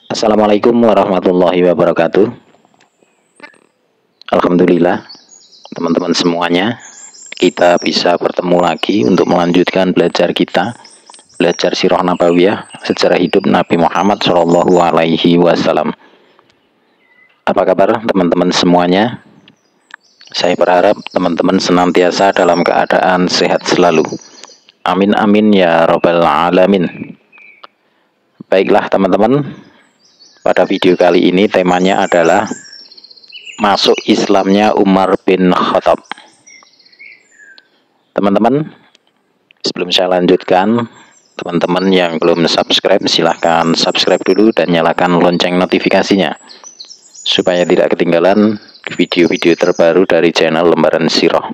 Assalamualaikum warahmatullahi wabarakatuh. Alhamdulillah, teman-teman semuanya, kita bisa bertemu lagi untuk melanjutkan belajar sirah nabawiyah, sejarah hidup Nabi Muhammad Shallallahu Alaihi Wasallam. Apa kabar teman-teman semuanya? Saya berharap teman-teman senantiasa dalam keadaan sehat selalu. Amin amin ya robbal alamin. Baiklah teman-teman, pada video kali ini temanya adalah masuk Islamnya Umar bin Khattab. Teman-teman, sebelum saya lanjutkan, teman-teman yang belum subscribe silahkan subscribe dulu dan nyalakan lonceng notifikasinya supaya tidak ketinggalan video-video terbaru dari channel Lembaran Sirah.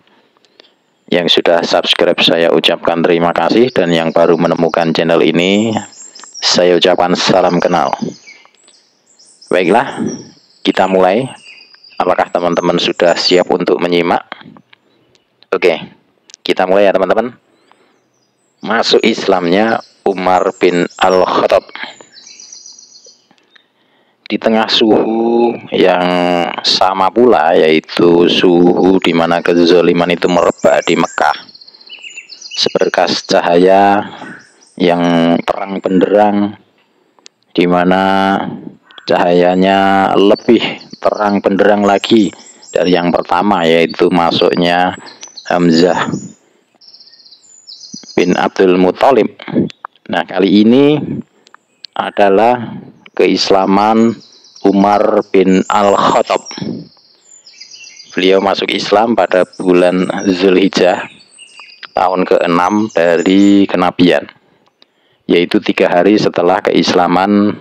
Yang sudah subscribe saya ucapkan terima kasih, dan yang baru menemukan channel ini saya ucapkan salam kenal. Baiklah, kita mulai. Apakah teman-teman sudah siap untuk menyimak? Oke, kita mulai ya teman-teman. Masuk Islamnya Umar bin Al-Khattab. Di tengah suhu yang sama pula, yaitu suhu di mana kezaliman itu merebak di Mekah, seberkas cahaya yang terang benderang, di mana cahayanya lebih terang benderang lagi dari yang pertama, yaitu masuknya Hamzah bin Abdul Muthalib. Nah, kali ini adalah keislaman Umar bin Al-Khattab. Beliau masuk Islam pada bulan Zulhijjah tahun ke-6 dari kenabian, yaitu 3 hari setelah keislaman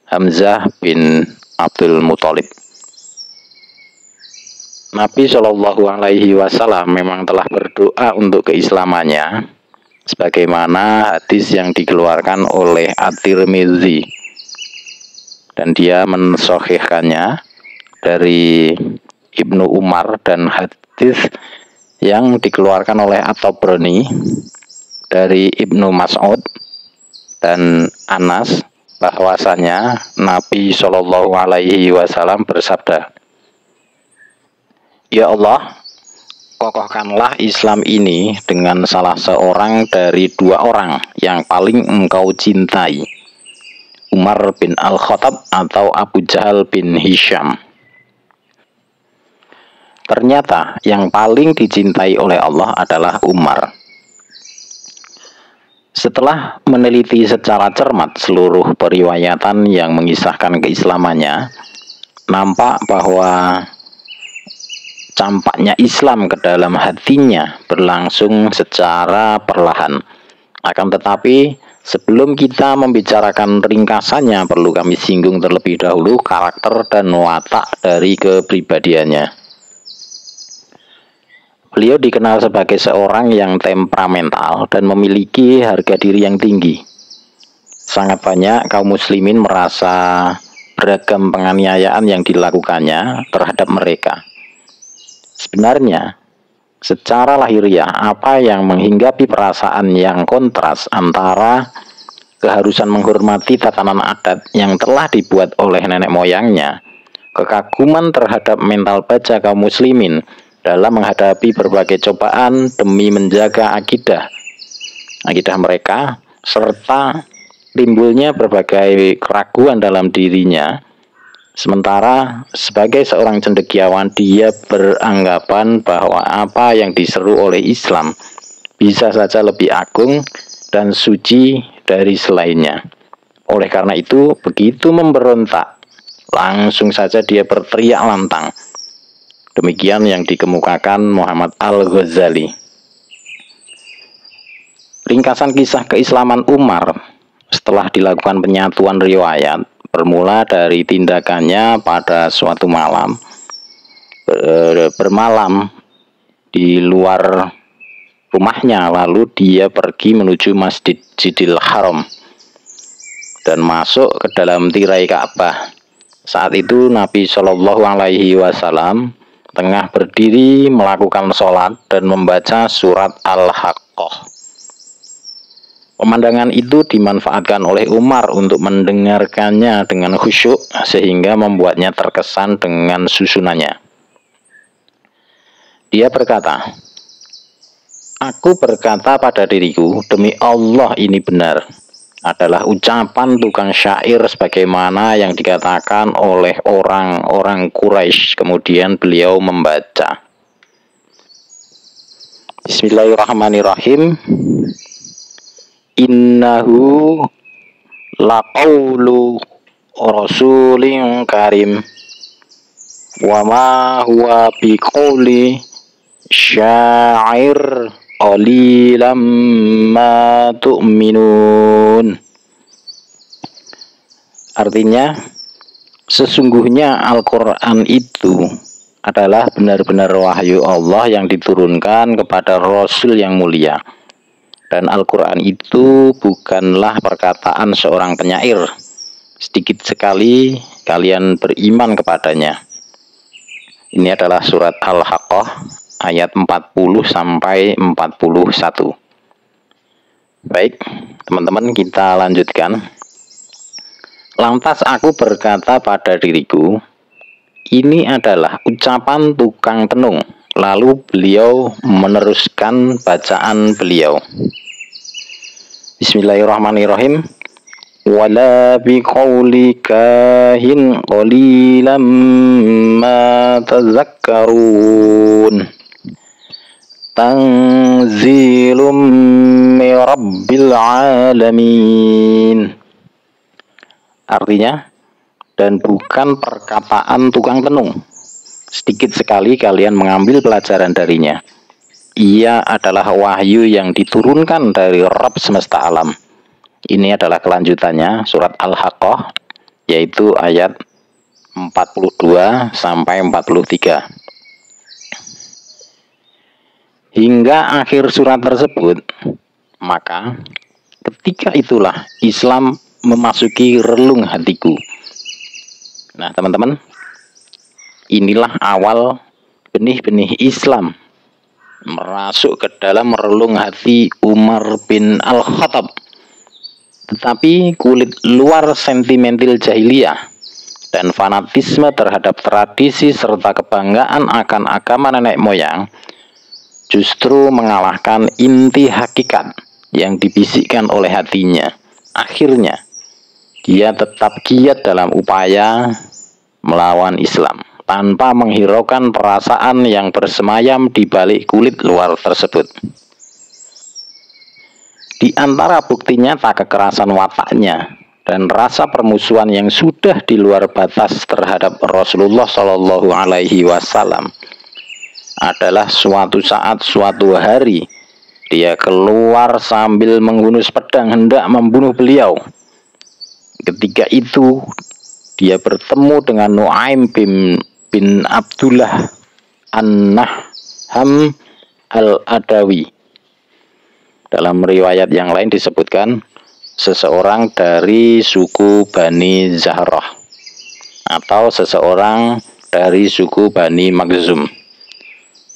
Hamzah bin Abdul Muthalib. Nabi Shallallahu Alaihi Wasallam memang telah berdoa untuk keislamannya, sebagaimana hadis yang dikeluarkan oleh At-Tirmidzi, dan dia mensahihkannya dari Ibnu Umar, dan hadis yang dikeluarkan oleh At-Tabrani dari Ibnu Mas'ud dan Anas, bahwasanya Nabi Shallallahu Alaihi Wasallam bersabda, "Ya Allah, kokohkanlah Islam ini dengan salah seorang dari 2 orang yang paling Engkau cintai, Umar bin Al-Khattab atau Abu Jahal bin Hisham." Ternyata yang paling dicintai oleh Allah adalah Umar. Setelah meneliti secara cermat seluruh periwayatan yang mengisahkan keislamannya, nampak bahwa campaknya Islam ke dalam hatinya berlangsung secara perlahan. Akan tetapi, sebelum kita membicarakan ringkasannya, perlu kami singgung terlebih dahulu karakter dan watak dari kepribadiannya. Beliau dikenal sebagai seorang yang temperamental dan memiliki harga diri yang tinggi. Sangat banyak kaum muslimin merasa beragam penganiayaan yang dilakukannya terhadap mereka. Sebenarnya, secara lahiriah, apa yang menghinggapi perasaan yang kontras antara keharusan menghormati tatanan adat yang telah dibuat oleh nenek moyangnya, kekaguman terhadap mental baja kaum muslimin dalam menghadapi berbagai cobaan demi menjaga akidah mereka, serta timbulnya berbagai keraguan dalam dirinya. Sementara sebagai seorang cendekiawan, dia beranggapan bahwa apa yang diseru oleh Islam bisa saja lebih agung dan suci dari selainnya. Oleh karena itu, begitu memberontak, langsung saja dia berteriak lantang. Demikian yang dikemukakan Muhammad Al-Ghazali. Ringkasan kisah keislaman Umar setelah dilakukan penyatuan riwayat bermula dari tindakannya pada suatu malam bermalam di luar rumahnya, lalu dia pergi menuju Masjidil Haram dan masuk ke dalam tirai Ka'bah. Saat itu Nabi Shallallahu Alaihi Wasallam tengah berdiri melakukan sholat dan membaca surat Al-Haqqah. Pemandangan itu dimanfaatkan oleh Umar untuk mendengarkannya dengan khusyuk sehingga membuatnya terkesan dengan susunannya. Dia berkata, "Aku berkata pada diriku, demi Allah ini benar. Adalah ucapan tukang syair sebagaimana yang dikatakan oleh orang-orang Quraisy." Kemudian beliau membaca, Bismillahirrahmanirrahim. Innahu laqaulu rasulin karim wa ma huwa biqauli syair qalilam ma tu'minun. Artinya, sesungguhnya Al-Quran itu adalah benar-benar wahyu Allah yang diturunkan kepada Rasul yang mulia. Dan Al-Quran itu bukanlah perkataan seorang penyair. Sedikit sekali kalian beriman kepadanya. Ini adalah surat Al-Haqqah ayat 40 sampai 41. Baik, teman-teman, kita lanjutkan. Lantas aku berkata pada diriku, ini adalah ucapan tukang tenung. Lalu beliau meneruskan bacaan beliau. Bismillahirrahmanirrahim. Wala biqauli kahin qalilam ma tazakkarun. Tanzilum min rabbil alamin. Artinya, dan bukan perkataan tukang tenung. Sedikit sekali kalian mengambil pelajaran darinya. Ia adalah wahyu yang diturunkan dari Rabb semesta alam. Ini adalah kelanjutannya surat Al-Haqqah, yaitu ayat 42 sampai 43. Hingga akhir surat tersebut, maka ketika itulah Islam memasuki relung hatiku. Nah, teman-teman, inilah awal benih-benih Islam merasuk ke dalam relung hati Umar bin Al-Khattab. Tetapi kulit luar sentimental jahiliyah dan fanatisme terhadap tradisi serta kebanggaan akan agama nenek moyang justru mengalahkan inti hakikat yang dibisikkan oleh hatinya. Akhirnya, dia tetap giat dalam upaya melawan Islam tanpa menghiraukan perasaan yang bersemayam di balik kulit luar tersebut. Di antara bukti nyata kekerasan wataknya dan rasa permusuhan yang sudah di luar batas terhadap Rasulullah Shallallahu Alaihi Wasallam adalah suatu saat, suatu hari, dia keluar sambil menghunus pedang hendak membunuh beliau. Ketika itu, dia bertemu dengan Nuaim bin Abdullah An-Nahham Al-Adawi. Dalam riwayat yang lain disebutkan seseorang dari suku Bani Zahrah atau seseorang dari suku Bani Makhzum.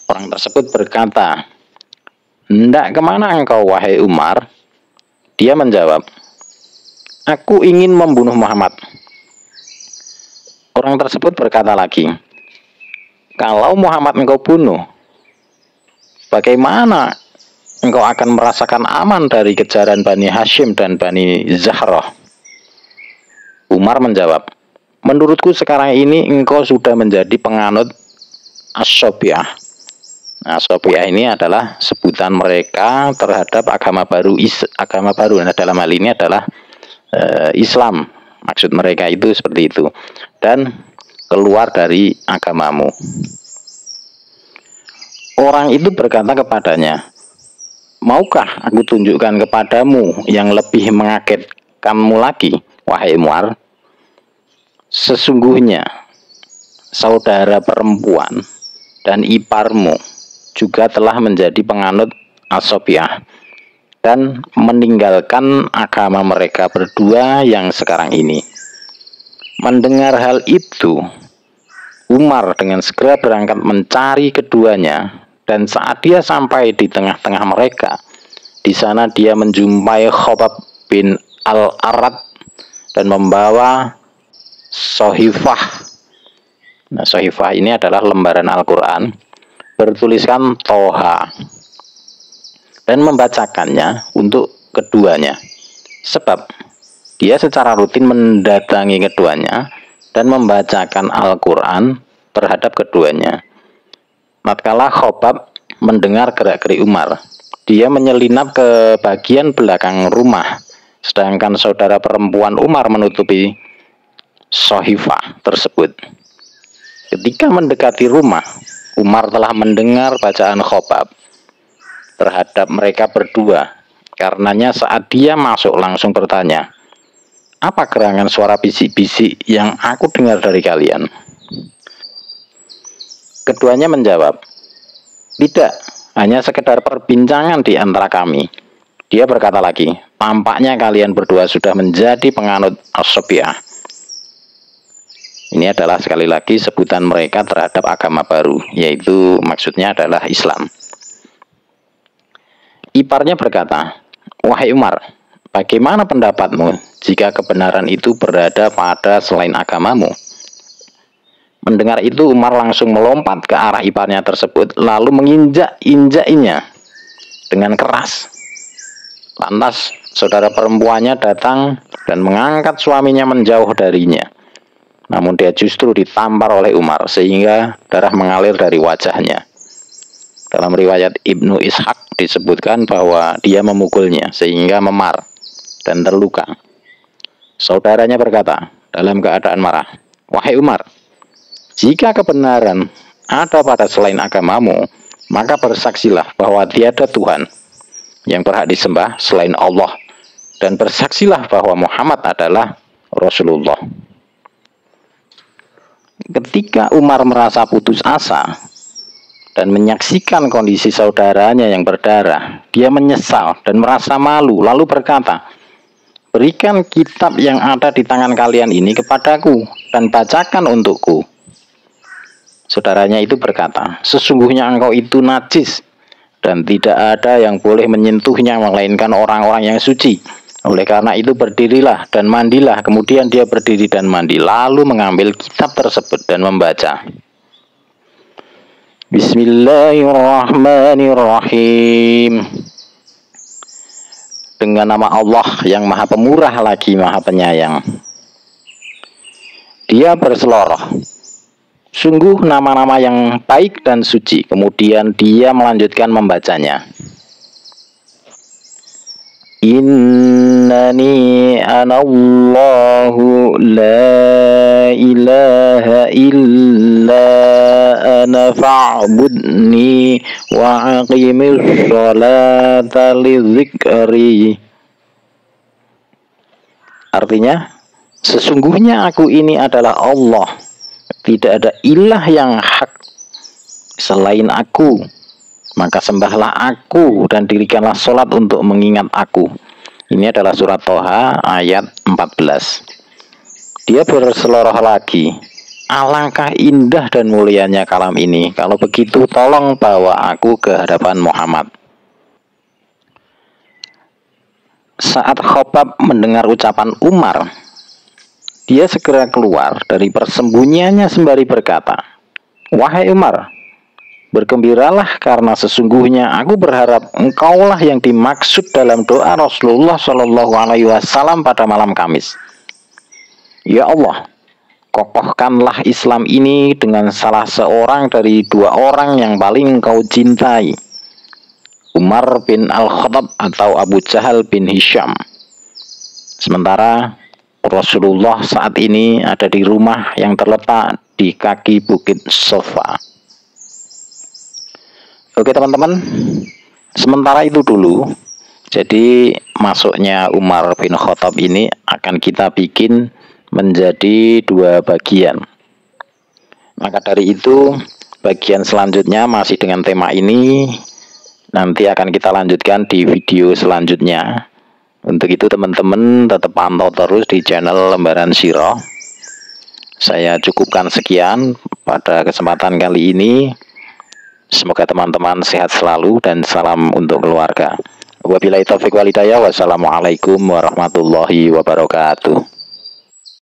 Orang tersebut berkata, "Hendak kemana engkau, wahai Umar?" Dia menjawab, "Aku ingin membunuh Muhammad." Orang tersebut berkata lagi, "Kalau Muhammad engkau bunuh, bagaimana engkau akan merasakan aman dari kejaran Bani Hashim dan Bani Zahrah?" Umar menjawab, "Menurutku sekarang ini engkau sudah menjadi penganut As-Sobiah." Nah, Sobiah ini adalah sebutan mereka terhadap agama baru. Nah, dalam hal ini adalah Islam. Maksud mereka itu seperti itu. Dan keluar dari agamamu. Orang itu berkata kepadanya, "Maukah aku tunjukkan kepadamu yang lebih mengagetkanmu lagi, wahai Umar? Sesungguhnya saudara perempuan dan iparmu juga telah menjadi penganut As-Sobiah dan meninggalkan agama mereka berdua yang sekarang ini." Mendengar hal itu, Umar dengan segera berangkat mencari keduanya, dan saat dia sampai di tengah-tengah mereka, Di sana dia menjumpai Khobab bin Al-Arad dan membawa sohifah. Nah, sohifah ini adalah lembaran Al-Quran bertuliskan Toha dan membacakannya untuk keduanya. Sebab dia secara rutin mendatangi keduanya dan membacakan Al-Quran terhadap keduanya. Tatkala Khobab mendengar gerak-gerik Umar, dia menyelinap ke bagian belakang rumah, sedangkan saudara perempuan Umar menutupi sohifah tersebut. Ketika mendekati rumah, Umar telah mendengar bacaan Khobab terhadap mereka berdua. Karenanya saat dia masuk langsung bertanya, "Apa gerangan suara bisik-bisik yang aku dengar dari kalian?" Keduanya menjawab, "Tidak, hanya sekedar perbincangan di antara kami." Dia berkata lagi, "Tampaknya kalian berdua sudah menjadi penganut as-Sabi'ah." Ini adalah sekali lagi sebutan mereka terhadap agama baru, yaitu maksudnya adalah Islam. Iparnya berkata, "Wahai Umar, bagaimana pendapatmu jika kebenaran itu berada pada selain agamamu?" Mendengar itu, Umar langsung melompat ke arah iparnya tersebut, lalu menginjak-injaknya dengan keras. Lantas, saudara perempuannya datang dan mengangkat suaminya menjauh darinya. Namun dia justru ditampar oleh Umar, sehingga darah mengalir dari wajahnya. Dalam riwayat Ibnu Ishaq disebutkan bahwa dia memukulnya, sehingga memar dan terluka. Saudaranya berkata dalam keadaan marah, "Wahai Umar, jika kebenaran ada pada selain agamamu, maka bersaksilah bahwa tiada Tuhan yang berhak disembah selain Allah, dan bersaksilah bahwa Muhammad adalah Rasulullah." Ketika Umar merasa putus asa dan menyaksikan kondisi saudaranya yang berdarah, dia menyesal dan merasa malu, lalu berkata, "Berikan kitab yang ada di tangan kalian ini kepadaku dan bacakan untukku." Saudaranya itu berkata, "Sesungguhnya engkau itu najis dan tidak ada yang boleh menyentuhnya melainkan orang-orang yang suci. Oleh karena itu berdirilah dan mandilah." Kemudian dia berdiri dan mandi, lalu mengambil kitab tersebut dan membaca. Bismillahirrahmanirrahim. Dengan nama Allah yang Maha Pemurah lagi Maha Penyayang. Dia berseloroh, "Sungguh nama-nama yang baik dan suci." Kemudian dia melanjutkan membacanya. Innani anallahu la ilaha illa ana fa'budni wa aqimis sholata lidzikri. Artinya, sesungguhnya aku ini adalah Allah, tidak ada ilah yang hak selain aku, maka sembahlah aku dan dirikanlah sholat untuk mengingat aku. Ini adalah surat Toha ayat 14. Dia berseloroh lagi, "Alangkah indah dan mulianya kalam ini. Kalau begitu tolong bawa aku ke hadapan Muhammad." Saat Khobab mendengar ucapan Umar, dia segera keluar dari persembunyiannya sembari berkata, "Wahai Umar, bergembiralah karena sesungguhnya aku berharap engkaulah yang dimaksud dalam doa Rasulullah Shallallahu Alaihi Wasallam pada malam Kamis. Ya Allah, kokohkanlah Islam ini dengan salah seorang dari dua orang yang paling engkau cintai, Umar bin Al-Khattab atau Abu Jahal bin Hisham. Sementara Rasulullah saat ini ada di rumah yang terletak di kaki bukit Sofa." Oke teman-teman, sementara itu dulu. Jadi masuknya Umar bin Khattab ini akan kita bikin menjadi dua bagian. Maka dari itu, bagian selanjutnya masih dengan tema ini, nanti akan kita lanjutkan di video selanjutnya. Untuk itu teman-teman tetap pantau terus di channel Lembaran Sirah. Saya cukupkan sekian pada kesempatan kali ini. Semoga teman-teman sehat selalu dan salam untuk keluarga. Wabillahi taufiq wal hidayah. Wassalamualaikum warahmatullahi wabarakatuh.